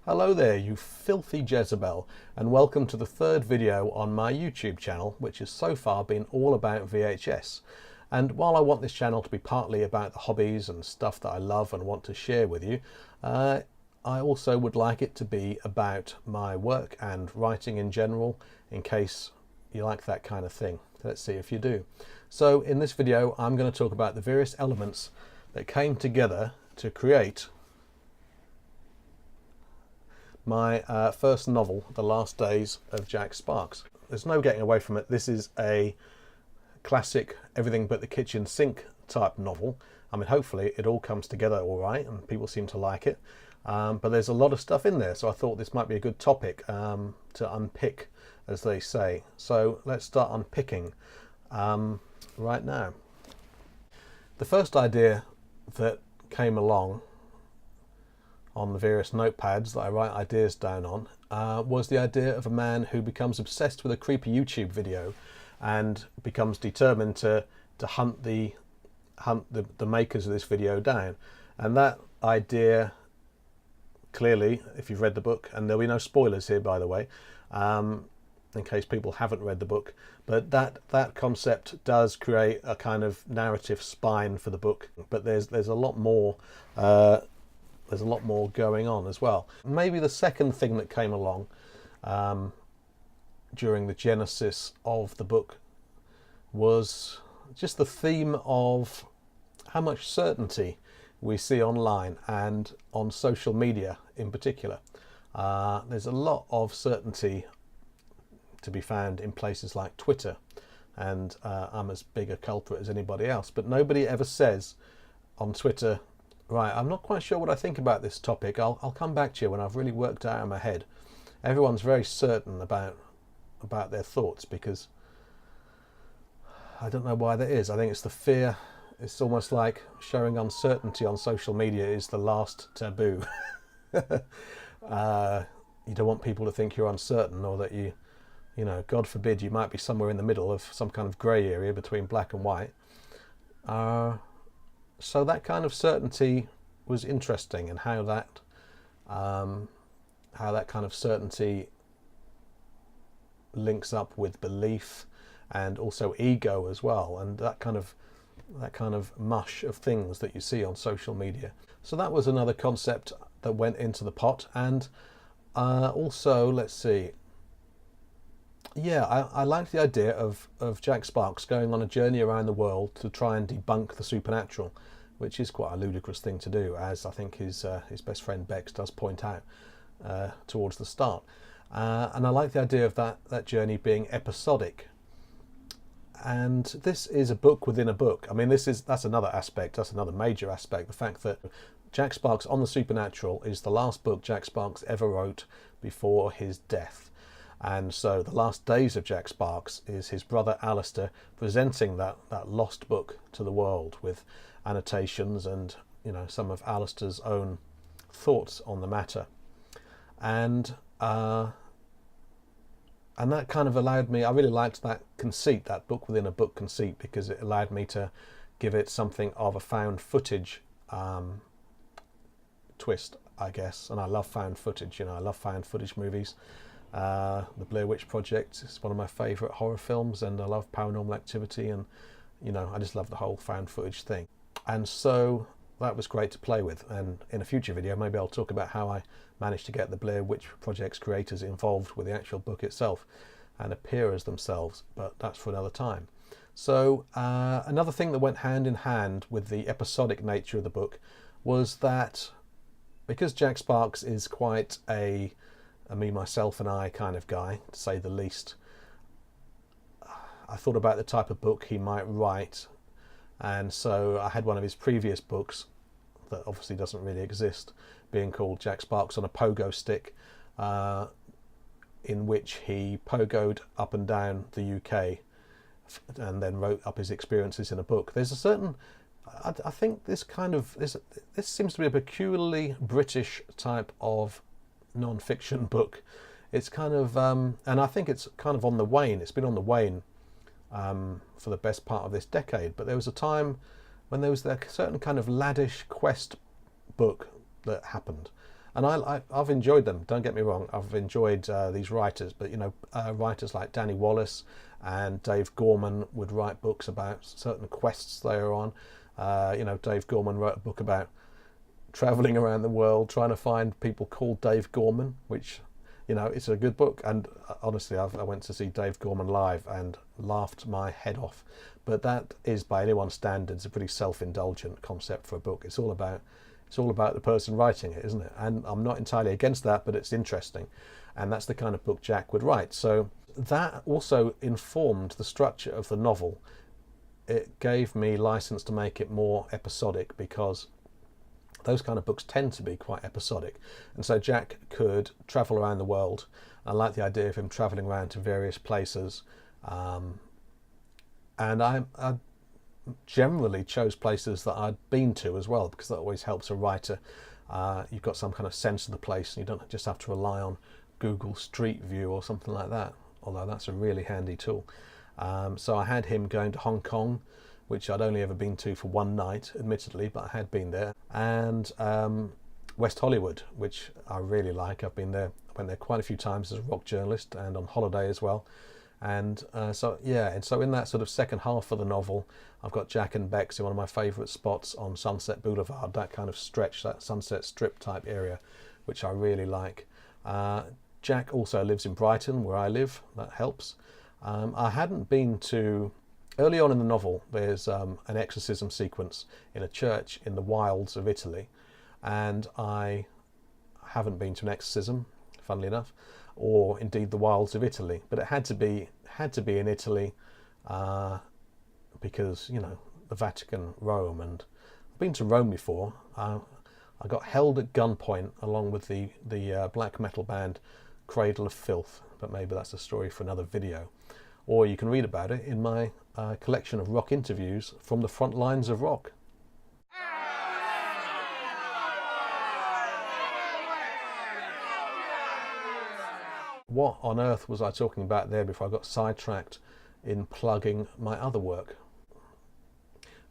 Hello there, you filthy Jezebel, and welcome to the third video on my YouTube channel, which has so far been all about VHS. And while I want this channel to be partly about the hobbies and stuff that I love and want to share with you, I also would like it to be about my work and writing in general, in case you like that kind of thing. Let's see if you do. So in this video, I'm going to talk about the various elements that came together to create my first novel, The Last Days of Jack Sparks. There's no getting away from it. This is a classic everything but the kitchen sink type novel. I mean, hopefully it all comes together all right and people seem to like it. But there's a lot of stuff in there, so I thought this might be a good topic to unpick, as they say. So let's start unpicking right now. The first idea that came along on the various notepads that I write ideas down on was the idea of a man who becomes obsessed with a creepy YouTube video and becomes determined to hunt the makers of this video down. And that idea, clearly, if you've read the book, and there'll be no spoilers here by the way, in case people haven't read the book, but that concept does create a kind of narrative spine for the book. But there's a lot more. There's a lot more going on as well. Maybe the second thing that came along during the genesis of the book was just the theme of how much certainty we see online and on social media in particular. There's a lot of certainty to be found in places like Twitter, and I'm as big a culprit as anybody else, but nobody ever says on Twitter, right, I'm not quite sure what I think about this topic. I'll come back to you when I've really worked it out in my head. Everyone's very certain about their thoughts, because I don't know why that is. I think it's the fear. It's almost like showing uncertainty on social media is the last taboo. You don't want people to think you're uncertain, or that you know, God forbid, you might be somewhere in the middle of some kind of grey area between black and white. So that kind of certainty was interesting, and how that kind of certainty links up with belief and also ego as well, and that kind of mush of things that you see on social media. So that was another concept that went into the pot. And also, let's see, yeah, I liked the idea of Jack Sparks going on a journey around the world to try and debunk the supernatural, which is quite a ludicrous thing to do, as I think his best friend Bex does point out towards the start. And I like the idea of that journey being episodic. And this is a book within a book. I mean, that's another aspect, that's another major aspect, the fact that Jack Sparks on the Supernatural is the last book Jack Sparks ever wrote before his death. And so The Last Days of Jack Sparks is his brother Alistair presenting that lost book to the world with annotations and, you know, some of Alistair's own thoughts on the matter. And that kind of allowed me, I really liked that conceit, that book within a book conceit, because it allowed me to give it something of a found footage twist, I guess. And I love found footage, you know, I love found footage movies. The Blair Witch Project is one of my favourite horror films, and I love Paranormal Activity, and, you know, I just love the whole found footage thing. And so that was great to play with. And in a future video, maybe I'll talk about how I managed to get the Blair Witch Project's creators involved with the actual book itself and appear as themselves, but that's for another time. So another thing that went hand in hand with the episodic nature of the book was that, because Jack Sparks is quite a me, myself and I kind of guy, to say the least, I thought about the type of book he might write. And so I had one of his previous books that obviously doesn't really exist, being called Jack Sparks on a Pogo Stick, in which he pogoed up and down the UK and then wrote up his experiences in a book. There's a certain, I think this seems to be a peculiarly British type of non-fiction book. It's kind of, and I think it's kind of on the wane. It's been on the wane for the best part of this decade. But there was a time when there was a certain kind of laddish quest book that happened, And I've enjoyed them. Don't get me wrong. I've enjoyed these writers, but you know, writers like Danny Wallace and Dave Gorman would write books about certain quests they are on. You know, Dave Gorman wrote a book about traveling around the world trying to find people called Dave Gorman, which, you know, it's a good book. And honestly, I went to see Dave Gorman live and laughed my head off. But that is, by anyone's standards, a pretty self-indulgent concept for a book. It's all about the person writing it, isn't it? And I'm not entirely against that, but it's interesting. And that's the kind of book Jack would write. So that also informed the structure of the novel. It gave me license to make it more episodic, because those kind of books tend to be quite episodic. And so Jack could travel around the world. I like the idea of him traveling around to various places. And I generally chose places that I'd been to as well, because that always helps a writer. You've got some kind of sense of the place, and you don't just have to rely on Google Street View or something like that, although that's a really handy tool. So I had him going to Hong Kong, which I'd only ever been to for one night, admittedly, but I had been there. And West Hollywood, which I really like. I've been there. I went there quite a few times as a rock journalist and on holiday as well. And so in that sort of second half of the novel, I've got Jack and Bex in one of my favourite spots on Sunset Boulevard, that kind of stretch, that Sunset Strip type area, which I really like. Jack also lives in Brighton, where I live. That helps. I hadn't been to... Early on in the novel, there's an exorcism sequence in a church in the wilds of Italy, and I haven't been to an exorcism, funnily enough, or indeed the wilds of Italy, but it had to be in Italy because, you know, the Vatican, Rome, and I've been to Rome before. I got held at gunpoint along with the black metal band Cradle of Filth, but maybe that's a story for another video. Or you can read about it in my collection of rock interviews from the front lines of rock. What on earth was I talking about there before I got sidetracked in plugging my other work?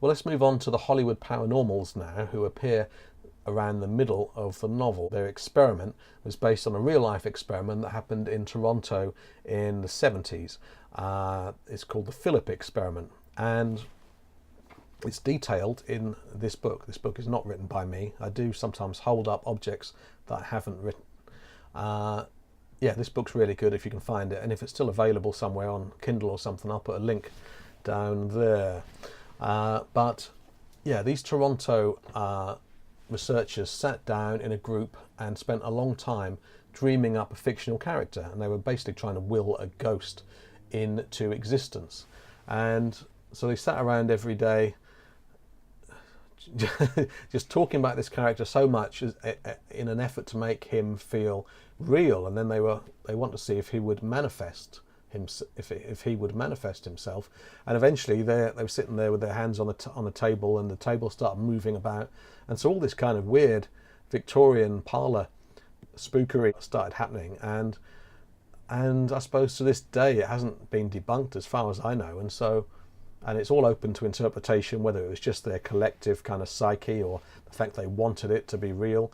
Well, let's move on to the Hollywood paranormals now, who appear around the middle of the novel. Their experiment was based on a real-life experiment that happened in Toronto in the 70s. It's called the Philip experiment, and it's detailed in this book. This book is not written by me. I do sometimes hold up objects that I haven't written. Yeah, this book's really good if you can find it, and if it's still available somewhere on Kindle or something, I'll put a link down there. But yeah, these Toronto researchers sat down in a group and spent a long time dreaming up a fictional character, and they were basically trying to will a ghost into existence. And so they sat around every day just talking about this character so much in an effort to make him feel real, and then they want to see if he would manifest if he would manifest himself. And eventually they were sitting there with their hands on the table, and the table started moving about, and so all this kind of weird Victorian parlour spookery started happening, and I suppose to this day it hasn't been debunked as far as I know, and it's all open to interpretation, whether it was just their collective kind of psyche or the fact they wanted it to be real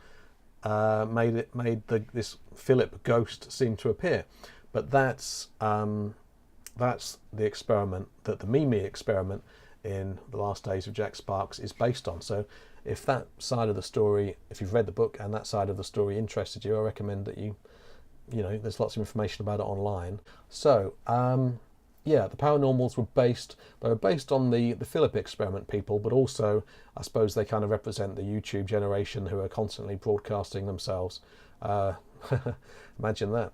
made this Philip ghost seem to appear. But that's the experiment that the Mimi experiment in The Last Days of Jack Sparks is based on. So if that side of the story, if you've read the book and that side of the story interested you, I recommend that you know, there's lots of information about it online. So yeah, the paranormals were based on the Philip experiment people, but also I suppose they kind of represent the YouTube generation who are constantly broadcasting themselves, imagine that,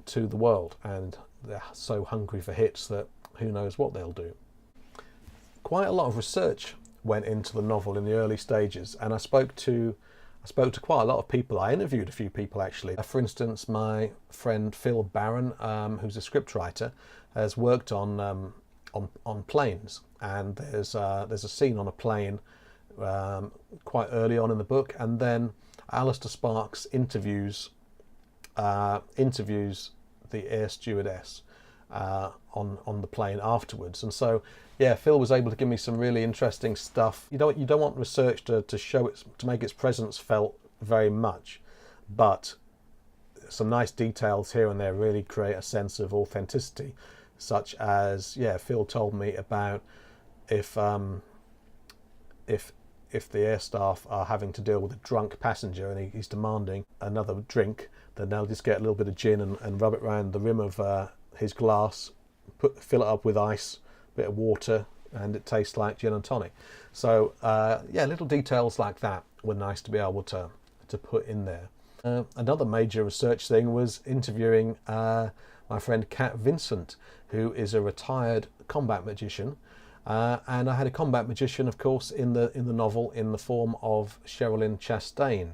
to the world, and they're so hungry for hits that who knows what they'll do. Quite a lot of research went into the novel in the early stages, and I spoke to quite a lot of people. I interviewed a few people actually. For instance, my friend Phil Barron, who's a scriptwriter, has worked on planes, and there's a scene on a plane quite early on in the book, and then Alistair Sparks interviews the air stewardess on the plane afterwards. And so yeah, Phil was able to give me some really interesting stuff. You don't want research to show it, to make its presence felt very much, but some nice details here and there really create a sense of authenticity, such as, yeah, Phil told me about if the air staff are having to deal with a drunk passenger and he's demanding another drink, then they'll just get a little bit of gin and rub it around the rim of his glass, fill it up with ice, a bit of water, and it tastes like gin and tonic. So yeah, little details like that were nice to be able to put in there. Another major research thing was interviewing my friend Kat Vincent, who is a retired combat magician. And I had a combat magician, of course, in the novel in the form of Sherilyn Chastain.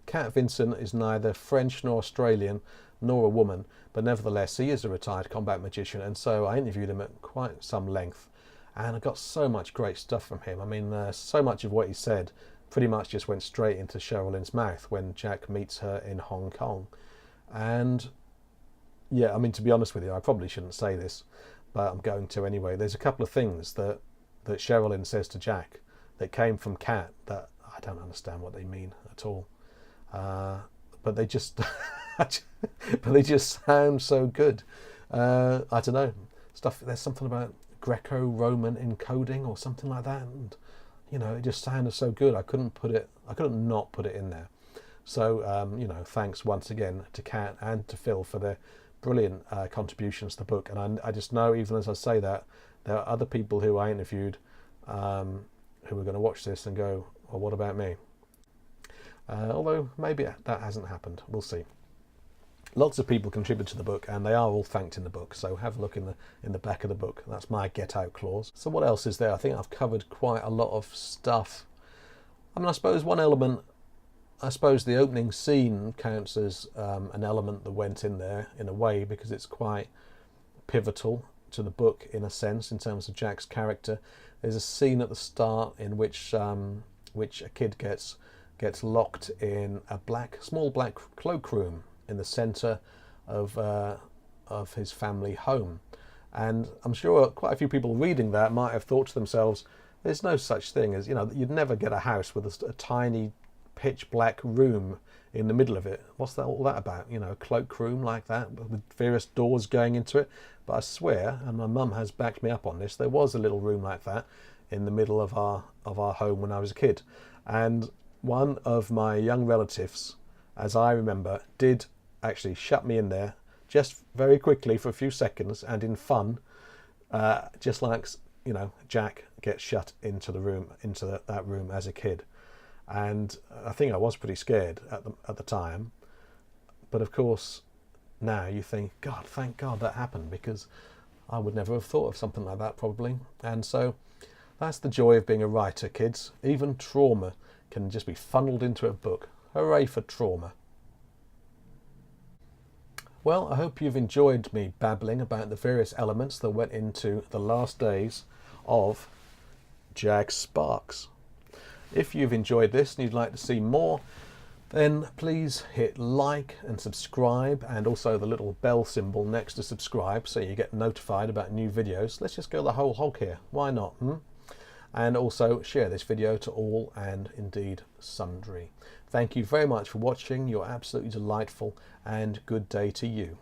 Kat Vincent is neither French nor Australian nor a woman, but nevertheless he is a retired combat magician, and so I interviewed him at quite some length, and I got so much great stuff from him. I mean, so much of what he said pretty much just went straight into Sherilyn's mouth when Jack meets her in Hong Kong. And yeah, I mean, to be honest with you, I probably shouldn't say this, but I'm going to anyway. There's a couple of things that Sherilyn says to Jack that came from Kat that I don't understand what they mean at all. But they just but they just sound so good. I don't know. There's something about Greco-Roman encoding or something like that, and you know, it just sounded so good. I couldn't not put it in there. So you know, thanks once again to Kat and to Phil for their brilliant contributions to the book. And I just know, even as I say that, there are other people who I interviewed who are going to watch this and go, well, what about me? Although maybe that hasn't happened. We'll see. Lots of people contribute to the book, and they are all thanked in the book, so have a look in the back of the book. That's my get out clause. So what else is there? I think I've covered quite a lot of stuff. I mean, I suppose one element, the opening scene counts as an element that went in there in a way, because it's quite pivotal to the book in a sense in terms of Jack's character. There's a scene at the start in which a kid gets locked in a small black cloakroom in the centre of his family home, and I'm sure quite a few people reading that might have thought to themselves, there's no such thing as, you know, you'd never get a house with a tiny pitch black room in the middle of it. What's all that about? You know, a cloakroom like that with various doors going into it. But I swear, and my mum has backed me up on this, there was a little room like that in the middle of our home when I was a kid. And one of my young relatives, as I remember, did actually shut me in there just very quickly for a few seconds and in fun, just like, you know, Jack gets shut into that room as a kid. And I think I was pretty scared at the time, but of course now you think, God, thank God that happened, because I would never have thought of something like that probably. And so that's the joy of being a writer, kids. Even trauma can just be funneled into a book. Hooray for trauma. Well, I hope you've enjoyed me babbling about the various elements that went into the last days of Jack Sparks. If you've enjoyed this and you'd like to see more, then please hit like and subscribe, and also the little bell symbol next to subscribe so you get notified about new videos. Let's just go the whole hog here. Why not? And also share this video to all and indeed sundry. Thank you very much for watching. You're absolutely delightful, and good day to you.